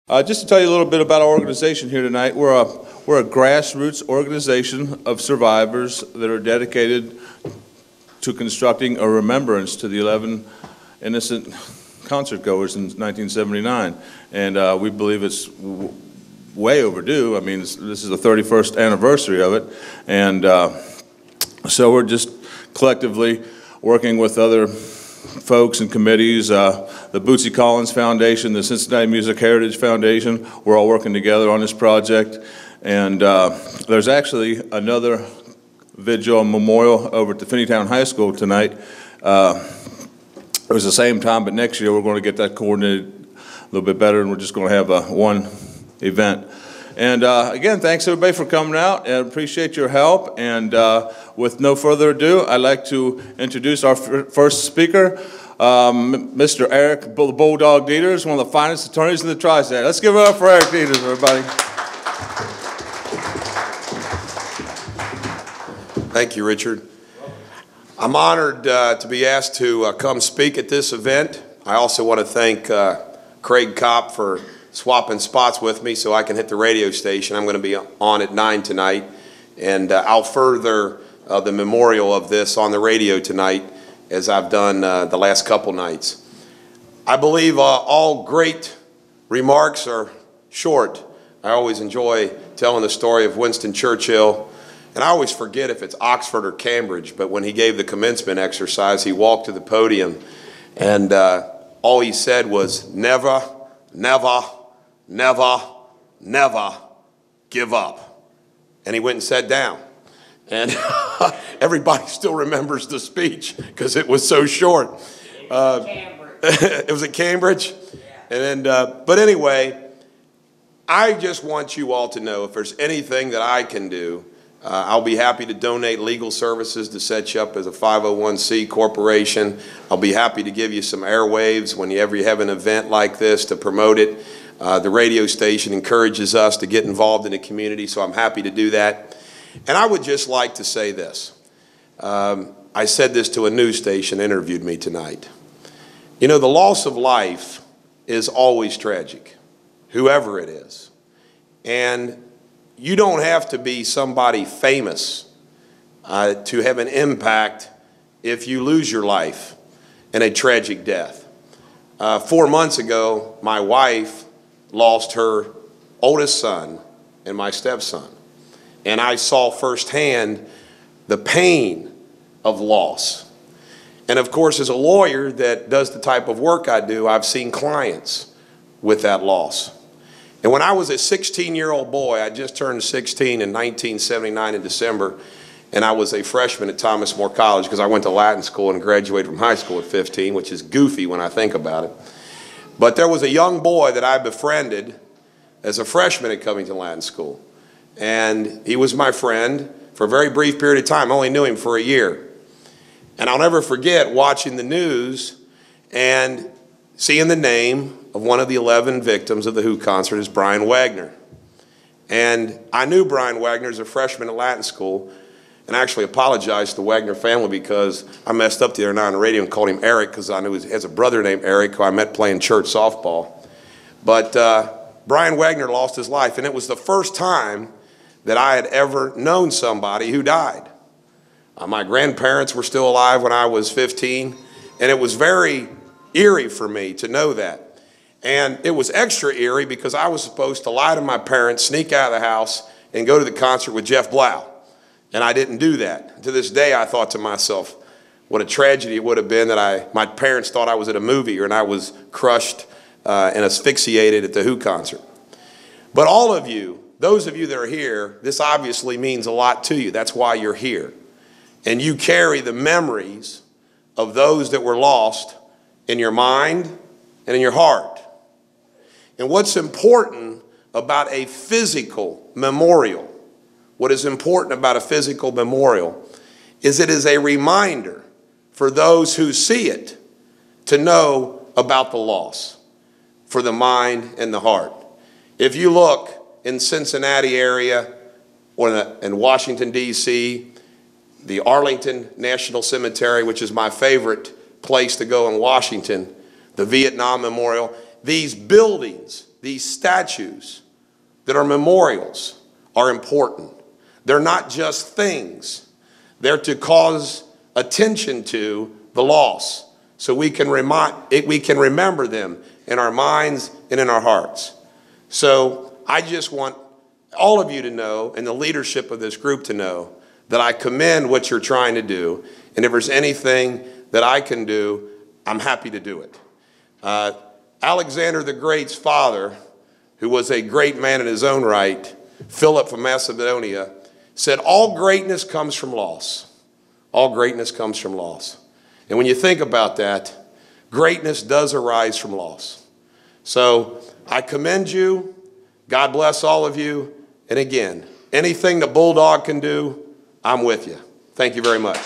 Just to tell you a little bit about our organization here tonight, we're a grassroots organization of survivors that are dedicated to constructing a remembrance to the 11 innocent concert goers in 1979, and we believe it's way overdue. I mean, this is the 31st anniversary of it, and so we're just collectively working with other folks and committees, the Bootsy Collins Foundation, the Cincinnati Music Heritage Foundation. We're all working together on this project, and there's actually another vigil memorial over at the Finneytown High School tonight. It was the same time, but next year we're going to get that coordinated a little bit better, and we're just going to have one event. And again, thanks everybody for coming out, and appreciate your help. And with no further ado, I'd like to introduce our first speaker, Mr. Eric the Bulldog Deters, one of the finest attorneys in the tri-state. Let's give it up for Eric Deters, everybody. Thank you, Richard. I'm honored to be asked to come speak at this event. I also want to thank Craig Kopp for swapping spots with me so I can hit the radio station. I'm going to be on at 9 tonight, and I'll further the memorial of this on the radio tonight as I've done the last couple nights. I believe all great remarks are short. I always enjoy telling the story of Winston Churchill, and I always forget if it's Oxford or Cambridge, but when he gave the commencement exercise, he walked to the podium, and all he said was, never, never, never, never give up. And he went and sat down. And everybody still remembers the speech because it was so short. It was at Cambridge. And but anyway, I just want you all to know if there's anything that I can do, I'll be happy to donate legal services to set you up as a 501c corporation. I'll be happy to give you some airwaves whenever you have an event like this to promote it. The radio station encourages us to get involved in the community, so I'm happy to do that. And I would just like to say this. I said this to a news station that interviewed me tonight. You know, the loss of life is always tragic, whoever it is. And you don't have to be somebody famous to have an impact if you lose your life in a tragic death. 4 months ago, my wife lost her oldest son and my stepson. And I saw firsthand the pain of loss. And of course, as a lawyer that does the type of work I do, I've seen clients with that loss. And when I was a 16-year-old boy, I just turned 16 in 1979 in December, and I was a freshman at Thomas More College because I went to Latin school and graduated from high school at 15, which is goofy when I think about it. But there was a young boy that I befriended as a freshman at Covington Latin School. And he was my friend for a very brief period of time. I only knew him for a year. And I'll never forget watching the news and seeing the name of one of the 11 victims of the Who concert is Brian Wagner. And I knew Brian Wagner as a freshman at Latin School, and I actually apologized to the Wagner family because I messed up the other night on the radio and called him Eric because I knew he has a brother named Eric who I met playing church softball. But Brian Wagner lost his life, and it was the first time that I had ever known somebody who died. My grandparents were still alive when I was 15, and it was very eerie for me to know that. And it was extra eerie because I was supposed to lie to my parents, sneak out of the house, and go to the concert with Jeff Blau. And I didn't do that. To this day, I thought to myself, what a tragedy it would have been that my parents thought I was at a movie and I was crushed and asphyxiated at the Who concert. But all of you, those of you that are here, this obviously means a lot to you. That's why you're here. And you carry the memories of those that were lost in your mind and in your heart. And what's important about a physical memorial, what is important about a physical memorial is it is a reminder for those who see it to know about the loss for the mind and the heart. If you look in Cincinnati area or in Washington, D.C., the Arlington National Cemetery, which is my favorite place to go in Washington, the Vietnam Memorial, these buildings these statues that are memorials are important. They're not just things. They're to cause attention to the loss so we can remember them in our minds and in our hearts. So I just want all of you to know, and the leadership of this group to know, that I commend what you're trying to do. And if there's anything that I can do, I'm happy to do it. Alexander the Great's father, who was a great man in his own right, Philip from Macedonia, said all greatness comes from loss. All greatness comes from loss. And when you think about that, greatness does arise from loss. So I commend you. God bless all of you. And again, anything the Bulldog can do, I'm with you. Thank you very much.